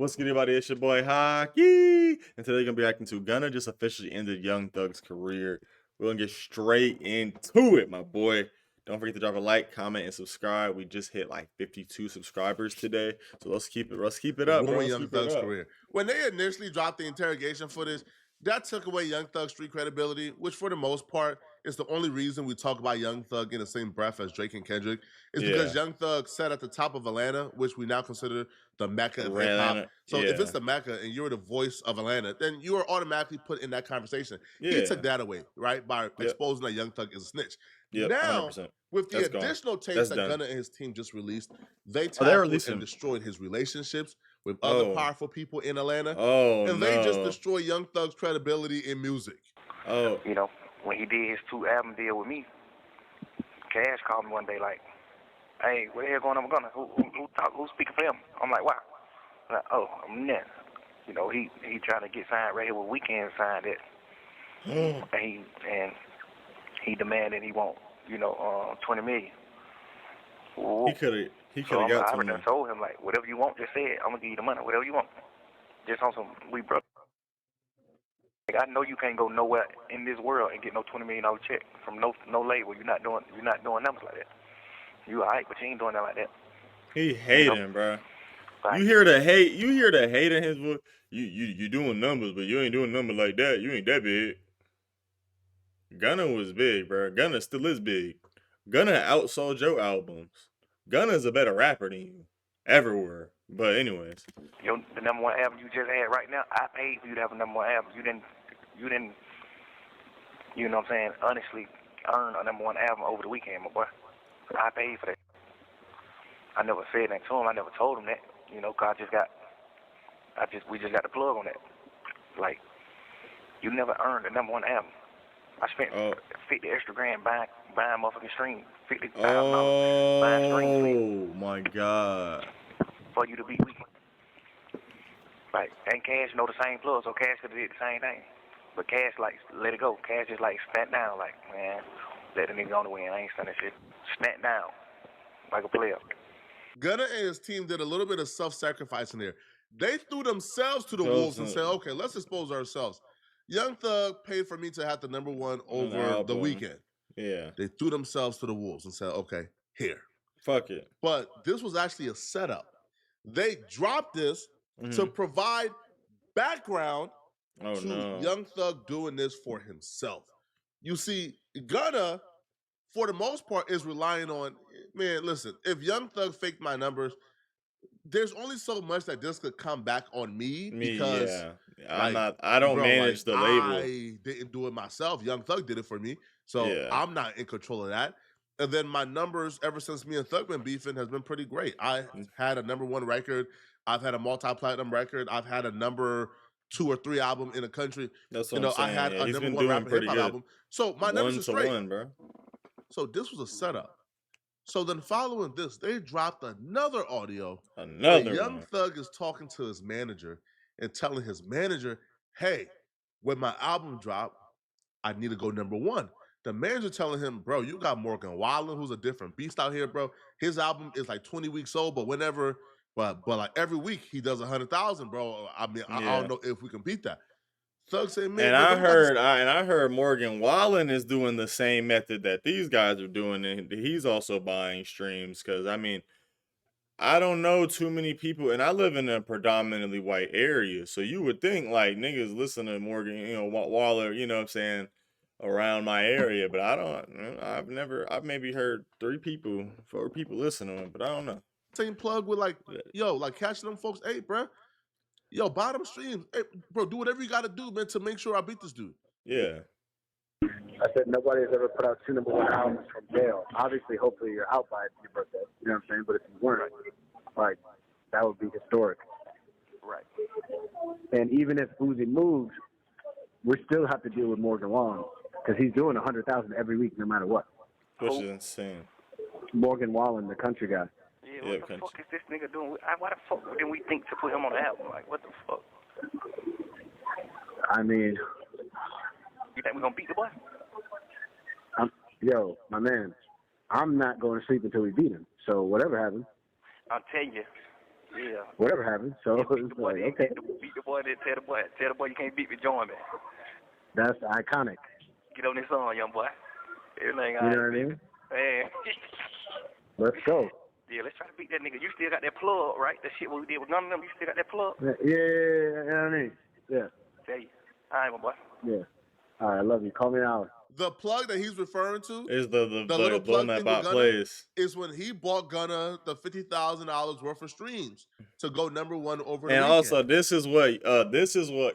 What's good, everybody? It's your boy Hockey, and today we're gonna be reacting to Gunna just officially ended Young Thug's career. We're gonna get straight into it, my boy. Don't forget to drop a like, comment, and subscribe. We just hit like 52 subscribers today, so let's keep it. Let's keep it up, bro. Ruin Let's Young keep it Thug's up. career. When they initially dropped the interrogation footage, that took away Young Thug's street credibility, which for the most part is the only reason we talk about Young Thug in the same breath as Drake and Kendrick, is because Yeah, Young Thug sat at the top of Atlanta, which we now consider the Mecca of hip hop. Atlanta. So if it's Yeah, the Mecca and you're the voice of Atlanta, then you are automatically put in that conversation. He took yeah, that away, right? By yep, exposing that Young Thug is a snitch. yep, Now, 100%. with the That's gone. additional tapes That's that done. Gunna and his team just released, they Oh, they tackled released and him. destroyed his relationships with other Oh, powerful people in Atlanta, oh and they just no. destroy Young Thug's credibility in music. Oh, You know, when he did his 2 album deal with me, Cash called me one day like, "Hey, what the hell going on with Gunna? Who's speaking for him?" I'm like, "Wow." I'm like, "Oh, I'm net." You know, he trying to get signed right here with Weekend signed it, and he demanded he want 20 million. Ooh. he could So have got I to already him. told him like, whatever you want, just say it. I'm gonna give you the money, whatever you want. Just on some we brothers. Like, I know you can't go nowhere in this world and get no $20 million check from no label. You're not doing numbers like that. You alright, but you ain't doing that like that. He You know, hating, bro. like You hear the hate. You hear the hate in his voice. You doing numbers, but you ain't doing numbers like that. You ain't that big. Gunna was big, bro. Gunna still is big. Gunna outsold your albums. Gunna's a better rapper than you, everywhere. But anyways, the #1 album you just had right now. I paid for you to have a #1 album. You didn't. You know what I'm saying? Honestly, earn a #1 album over the weekend, my boy. I paid for that. I never said that to him. I never told him that. You know, 'cause we just got the plug on that. Like, you never earned a #1 album. I spent oh, 50 extra grand buying motherfucking stream, $50,000 buying streams oh my God. for you to be weak. Like, and Cash know the same plug, so Cash could have did the same thing. But Cash like let it go. Cash just like stand down, like, man, let the nigga on the win. I ain't standing shit. Stand down like a player. Gunna and his team did a little bit of self-sacrifice in there. They threw themselves to the wolves and said, okay, let's expose ourselves. Young Thug paid for me to have the #1 over the weekend. Yeah. They threw themselves to the wolves and said, okay, here. Fuck it. But this was actually a setup. They dropped this to provide background to Young Thug doing this for himself. You see, Gunna, for the most part, is relying on, man, listen, if Young Thug faked my numbers, there's only so much that this could come back on me because, yeah. like, I don't bro, manage the label. I didn't do it myself. Young Thug did it for me. So Yeah. I'm not in control of that. And then my numbers, ever since me and Thug been beefing, has been pretty great. I had a #1 record. I've had a multi-platinum record. I've had a #2 or 3 album in the country. That's what I'm I saying. had Yeah, a he's been #1 doing rapper hip pretty hop good. album. So my numbers are 1 to straight. 1, bro. So this was a setup. So then following this, they dropped another audio where Another Young one. Thug is talking to his manager and telling his manager, hey, when my album drop, I need to go #1. The manager telling him, bro, you got Morgan Wallen, who's a different beast out here, bro. His album is like 20 weeks old, but like every week he does 100,000, bro. I mean, I don't know if we can beat that. Thug said, man, And I let me got this. heard Morgan Wallen is doing the same method that these guys are doing, and he's also buying streams. Because I mean, I don't know too many people, and I live in a predominantly white area, so you would think like niggas listen to Morgan, Waller, you know what I'm saying, around my area, but I don't. I've maybe heard 3 people, 4 people listen to him, but I don't know. Same plug with like, yo, like catching them folks, hey, bro. Yo, bottom streams. Hey, bro, do whatever you got to do, man, to make sure I beat this dude. Yeah. I said nobody has ever put out 2 #1 albums from jail. Obviously, hopefully you're out by your birthday. You know what I'm saying? But if you weren't, like, that would be historic. Right. And even if Uzi moves, we still have to deal with Morgan Wallen because he's doing 100,000 every week, no matter what. Which is insane. Morgan Wallen, the country guy. Yeah, what the fuck is this nigga doing? Why the fuck didn't we think to put him on the album? Like, what the fuck? I mean, you think we're gonna beat the boy? Yo, my man, I'm not going to sleep until we beat him. So whatever happens. I'll tell you, Yeah. whatever happens. So Yeah, it's like, okay, beat the boy, then tell the boy you can't beat me, join me. that's iconic. Get on this song, young boy. Everything You all know right, what I baby. mean? Man. Let's go. Yeah, let's try to beat that nigga. You still got that plug, right? That shit what we did with none of them. You still got that plug? Yeah, you know what I mean? Yeah. Tell you. All right, my boy. Yeah. All right, I love you. Call me an hour. The plug that he's referring to Is the little the one plug that thing with bot Gunna plays. is when he bought Gunna the $50,000 worth of streams to go #1 over the And weekend. also, this is what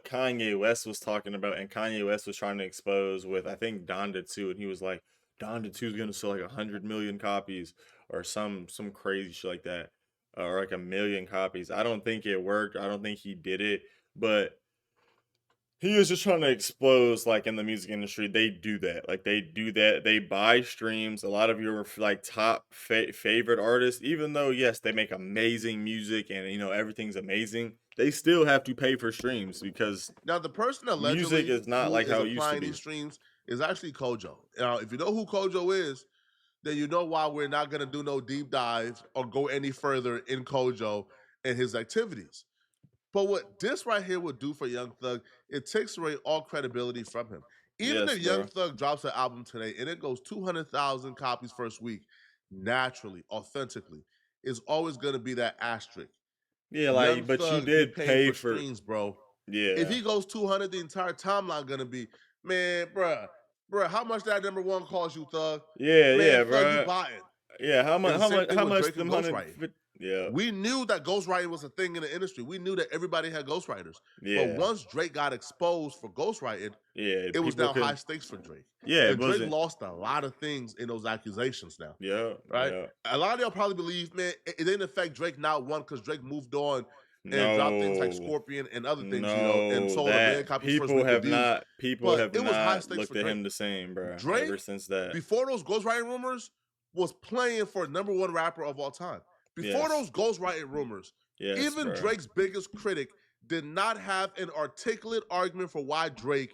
Kanye West was talking about, and Kanye West was trying to expose with, I think, Donda 2, and he was like, Donda 2 is gonna sell like 100 million copies or some crazy shit like that, or like 1 million copies. I don't think it worked. I don't think he did it, but he was just trying to expose, like, in the music industry, they do that. Like, they do that. They buy streams. A lot of your like top favorite artists, even though yes, they make amazing music and everything's amazing, they still have to pay for streams because Now, the person music allegedly is not who like is how it used to applying be. these streams is actually Kojo. Now, if you know who Kojo is, then you know why we're not going to do no deep dive or go any further in Kojo and his activities. But what this right here would do for Young Thug, it takes away all credibility from him. Even Yes, if Young bro. Thug drops an album today and it goes 200,000 copies first week, naturally, authentically, is always going to be that asterisk. Yeah, Young like, but you Thug, you did paying pay for for. streams, bro. Yeah, If he goes 200, the entire timeline gonna be, man, bruh, how much that #1 cost you, Thug? yeah, Man, yeah, Thug, you bro. buying. Yeah, how much? It's the same thing How with much? Drake and Them hundred. ghostwriting. Yeah, We knew that ghostwriting was a thing in the industry. We knew that everybody had ghostwriters. But yeah, once Drake got exposed for ghostwriting, yeah. it was People now high couldn't. stakes for Drake. Yeah, it And Drake wasn't. lost a lot of things in those accusations now. Yeah, Right? yeah. A lot of y'all probably believe, man, it didn't affect Drake not one because Drake moved on and dropped things like No, Scorpion and other things, and no. sold 1 million That copies first week of views. people But have it was high not stakes for looked at Drake. him the same, bro. Drake, Ever since that. before those ghostwriting rumors, was playing for #1 rapper of all time. Before those ghostwriting rumors, even bro. Drake's biggest critic did not have an articulate argument for why Drake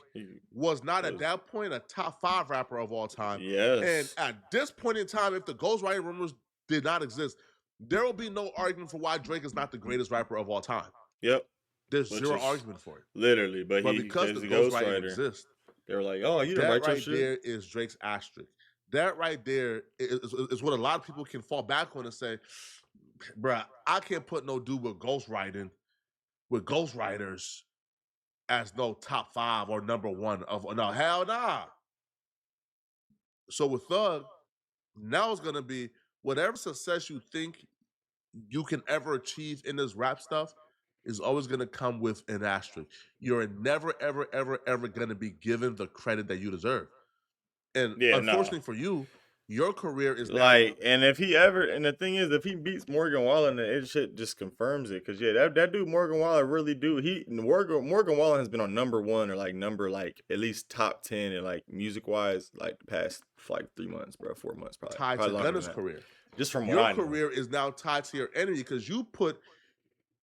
was not at that point a top 5 rapper of all time. Yes. And at this point in time, if the ghostwriting rumors did not exist, there will be no argument for why Drake is not the greatest rapper of all time. Yep. There's zero argument for it. Literally, but because the ghostwriting exists, they were like, "Oh, you didn't write your shit." That right there is Drake's asterisk. That right there is what a lot of people can fall back on and say, bruh, I can't put no dude with ghostwriters as no top 5 or #1 of no, hell nah. So with Thug, now it's gonna be whatever success you think you can ever achieve in this rap stuff is always gonna come with an asterisk. You're never, ever, ever, ever gonna be given the credit that you deserve. And unfortunately for you, your career is like, and if he ever, and the thing is, if he beats Morgan Wallen, then it shit just confirms it. Cause that dude Morgan Wallen really do. Morgan Wallen has been on #1 or like at least top 10 and like music wise, like the past like 3 months, bro, 4 months probably. Tied probably to Gunna's career. Just from your what I know. career is now tied to your enemy because you put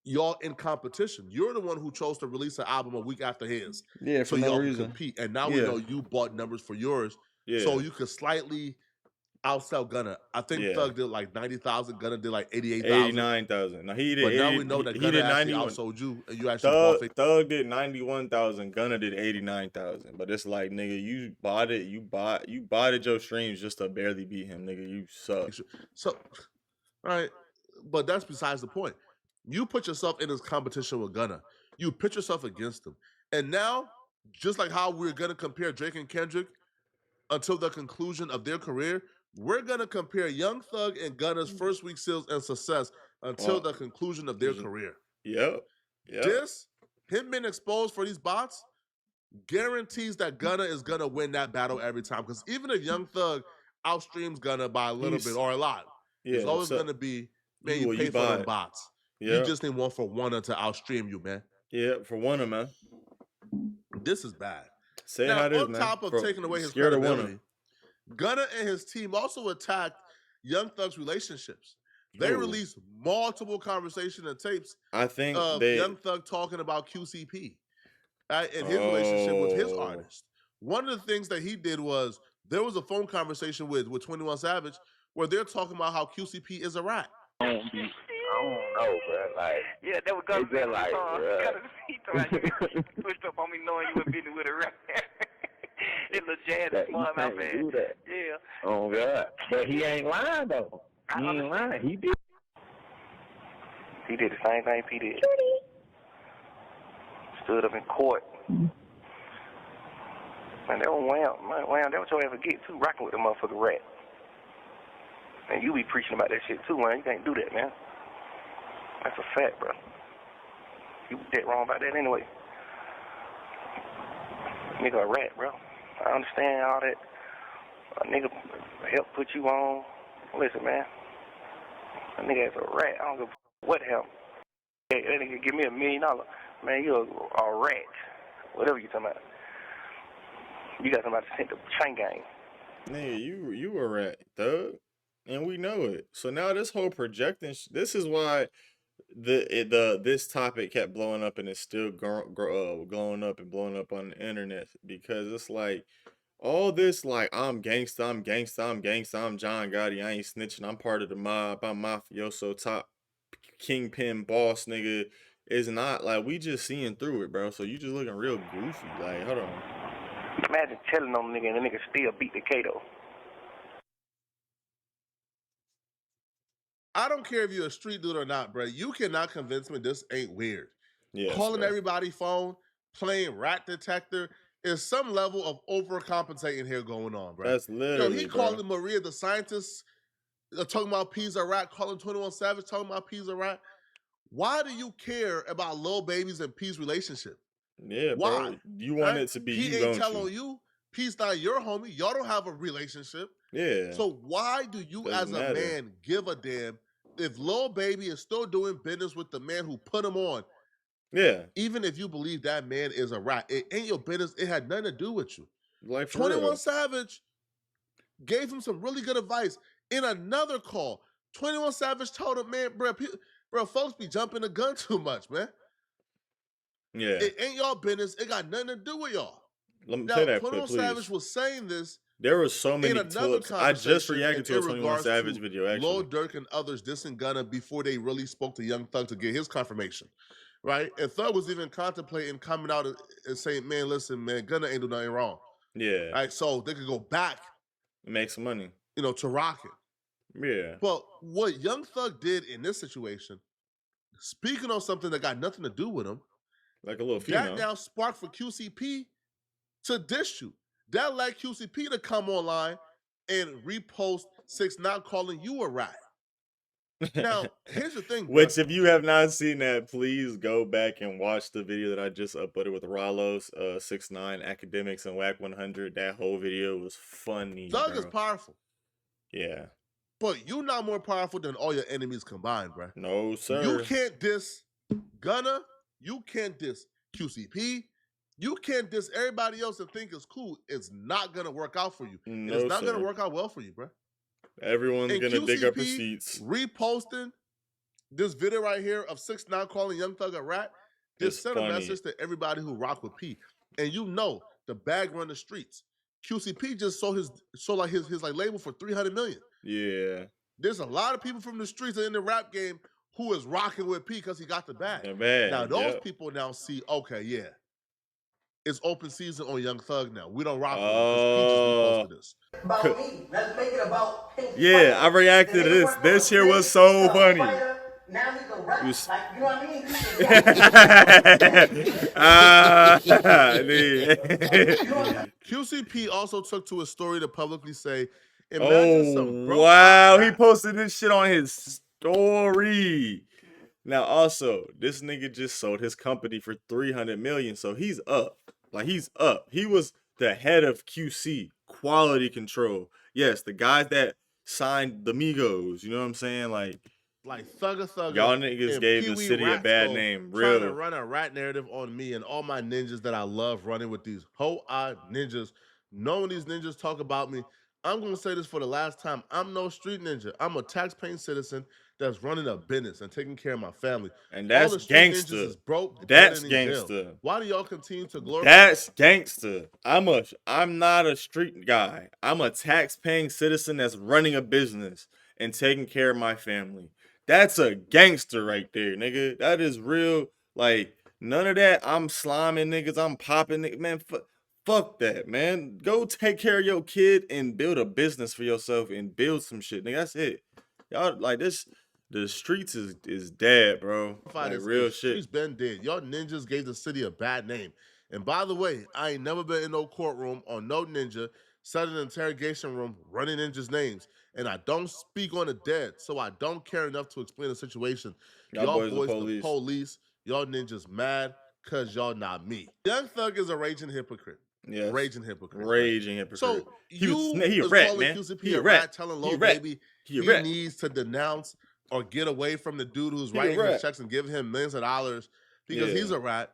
y'all in competition. You're the one who chose to release an album a week after his. Yeah, so y'all can compete. And now we know you bought numbers for yours. Yeah. So you could slightly outsell Gunna. I think Thug did like 90,000. Gunna did like 88,000. 89,000. Now he did. But now we know that Gunna actually outsold you, and you actually bought 50. Thug did 91,000. Gunna did 89,000. But it's like, nigga, you bought it. You bought it your streams just to barely beat him, nigga. You suck. So, all right, but that's besides the point. You put yourself in this competition with Gunna. You put yourself against him, and now, just like how we're gonna compare Drake and Kendrick until the conclusion of their career, we're gonna compare Young Thug and Gunna's first week sales and success until the conclusion of their career. Yep. Him being exposed for these bots guarantees that Gunna is gonna win that battle every time. Because even if Young Thug outstreams Gunna by a little bit or a lot, it's always gonna be, man, you pay for them bots. You just need 1 for 1 to outstream you, man. Yeah, for one of them, man. This is bad. Say now, how it is, on man. top of taking away his credibility, Gunna and his team also attacked Young Thug's relationships. They released multiple conversation and tapes. I think of Young Thug talking about QCP and his relationship with his artist. One of the things that he did was there was a phone conversation with 21 Savage where they're talking about how QCP is a rat. I don't know, bro. Like, yeah, that was they Gunna just like, bro. He told me you pushed up on me knowing you were busy with a rap. It little jazz That and he smart mouth can't man. do that. Yeah. Oh God. But he ain't lying though. He ain't lying. He did. He did the same thing P did. Stood up in court. Man, that was Wham, that was your ever get too, rocking with the motherfucking rat. And you be preaching about that shit too, man. You can't do that, man. That's a fact, bro. You dead wrong about that anyway. Nigga a rat, bro. I understand all that. A nigga help put you on. Listen, man. A nigga is a rat. I don't give a what help. Hey, that nigga give me $1 million. Man, you a rat. Whatever you talking about. You got somebody to send the chain gang. Nigga, you a rat, Thug. And we know it. So now this whole projecting, this is why this topic kept blowing up and it's still blowing up and blowing up on the internet, because it's like all this like I'm gangsta, I'm gangsta, I'm gangsta, I'm John Gotti, I ain't snitching, I'm part of the mob, I'm mafioso, top kingpin boss nigga, is not like we just seeing through it, bro. So you just looking real goofy. Like, hold on. Imagine telling on the nigga and the nigga still beat the Kato. I don't care if you're a street dude or not, bro. You cannot convince me this ain't weird. Yes, calling bro. everybody phone, playing rat detector. Is some level of overcompensating here going on, bro. That's literally, he bro. calling Maria the scientist, talking about P's a rat, calling 21 Savage, talking about P's a rat. Why do you care about Lil Baby's and P's relationship? Yeah, Why? bro. You want it to be P you, ain't don't telling you? you. P's not your homie. Y'all don't have a relationship. Yeah. So why do you Doesn't as a matter. man give a damn if Lil Baby is still doing business with the man who put him on? Yeah. Even if you believe that man is a rat, it ain't your business. It had nothing to do with you. Like, for 21 real. Savage gave him some really good advice. In another call, 21 Savage told him, man, bro, folks be jumping the gun too much, man. Yeah. It ain't y'all business. It got nothing to do with y'all. Let me Now, play that 21 clip, please. Savage was saying this. There were so many clips. I just reacted to a 21 Savage video, actually. Lil Durk and others dissing Gunna before they really spoke to Young Thug to get his confirmation, right? And Thug was even contemplating coming out and saying, man, listen, man, Gunna ain't do nothing wrong. Yeah. Right? So they could go back. Make some money. To rock it. Yeah. But what Young Thug did in this situation, speaking on something that got nothing to do with him, like a little female, that now sparked for QCP to diss you. That led QCP to come online and repost 6ix9ine calling you a rat. Now, here's the thing, which, if you have not seen that, please go back and watch the video that I just uploaded with Rollos, 6ix9ine, Academics, and Whack 100. That whole video was funny. Thug is powerful. Yeah. But you're not more powerful than all your enemies combined, bro. No, sir. You can't diss Gunna. You can't diss QCP. You can't diss everybody else and think it's cool. It's not going to work out for you. No, it's not going to work out well for you, bro. Everyone's going to dig up receipts. Reposting this video right here of 6ix9ine calling Young Thug a rat. Just send a message to everybody who rock with P. And the bag run the streets. QCP just sold his label for $300 million. Yeah. There's a lot of people from the streets in the rap game who is rocking with P because he got the bag. Now those people now see, okay, yeah, it's open season on Young Thug now. We don't rock with him because P just reposted this. About me. Let's make it about him. Yeah, I reacted to this. This here was so funny. Now he's a rap. Like, you know what I mean? QCP also took to his story to publicly say, imagine some broke wow, he posted this shit on his story. Now, also, this nigga just sold his company for $300 million, so he's up. Like, he's up. He was the head of QC, quality control. Yes, the guys that signed the Migos. You know what I'm saying? Like Thugger. Y'all niggas gave the city a bad name. Real. Trying to run a rat narrative on me and all my ninjas that I love running with these ho-odd ninjas. Knowing these ninjas talk about me, I'm going to say this for the last time. I'm no street ninja. I'm a tax-paying citizen that's running a business and taking care of my family. And that's gangster. Is broke. That's gangster. Why do y'all continue to glorify? That's gangster. I'm not a street guy. I'm a tax-paying citizen that's running a business and taking care of my family. That's a gangster right there, nigga. That is real. Like, none of that. I'm sliming niggas. I'm popping niggas. Man, fuck that, man. Go take care of your kid and build a business for yourself and build some shit, nigga. That's it. Y'all like this. The streets is dead, bro. Like real shit. Streets been dead. Y'all ninjas gave the city a bad name. And by the way, I ain't never been in no courtroom or no ninja sat in an interrogation room running ninjas' names. And I don't speak on the dead, so I don't care enough to explain the situation. Y'all boys the police. Y'all ninjas mad because y'all not me. Young Thug is a raging hypocrite. Yes. Raging hypocrite. Raging hypocrite. So he a rat, man. QCP a rat telling Lil Baby he rat. needs to denounce or get away from the dude who's writing his checks and giving him millions of dollars because he's a rat.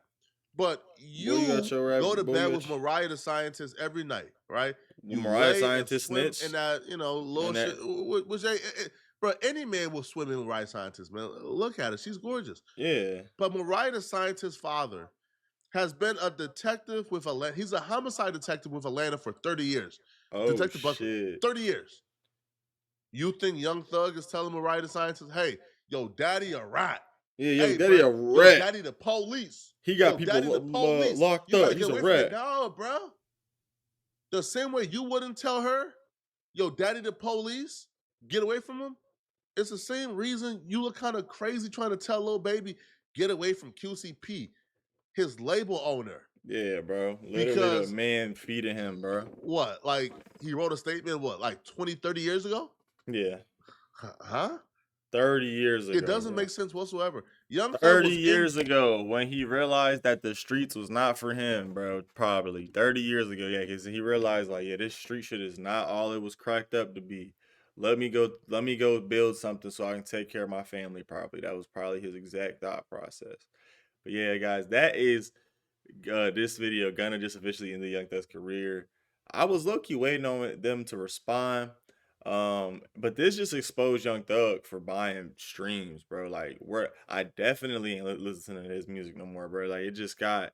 But you go to bed with Mariah the Scientist every night, right? You Mariah Scientist snitch. And that, little shit. Which bro, any man will swim in Mariah Scientist, man. Look at her. She's gorgeous. Yeah. But Mariah the Scientist's father has been a detective with Atlanta. He's a homicide detective with Atlanta for 30 years. Oh, Detective Buckley, 30 years. You think Young Thug is telling Mariah the Scientist, hey, yo, daddy a rat. Yeah, yo, daddy a rat. Yo, daddy the police. He got people locked up. He's a rat. No, bro. The same way you wouldn't tell her, yo, daddy the police, get away from him. It's the same reason you look kind of crazy trying to tell Lil Baby, get away from QCP, his label owner. Yeah, bro. Literally the man feeding him, bro. What? Like, he wrote a statement, like 20, 30 years ago? Yeah. Huh? 30 years ago. It doesn't make sense whatsoever. Young 30 years ago when he realized that the streets was not for him, bro. Probably 30 years ago, yeah, because he realized like, yeah, this street shit is not all it was cracked up to be. Let me go build something so I can take care of my family properly. That was probably his exact thought process. But yeah, guys, that is this video. Gunna just officially ended Young Thug's career. I was low-key waiting on them to respond. But this just exposed Young Thug for buying streams, bro. Like, I definitely ain't listening to his music no more, bro. Like, it just got,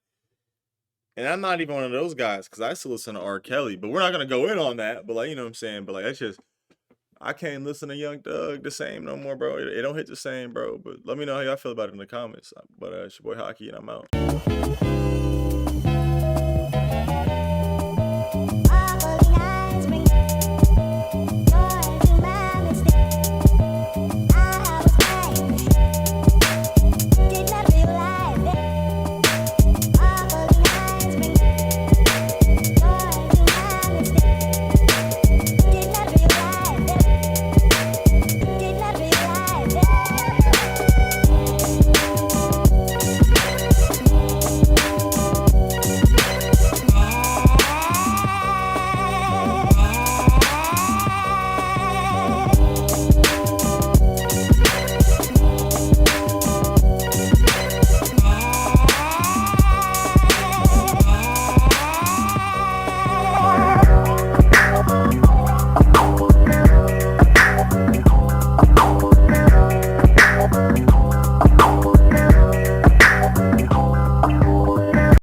and I'm not even one of those guys because I still listen to R. Kelly, but we're not gonna go in on that. But like, you know what I'm saying? But like, that's just, I can't listen to Young Thug the same no more, bro. It don't hit the same, bro. But let me know how y'all feel about it in the comments. But it's your boy Hockey, and I'm out.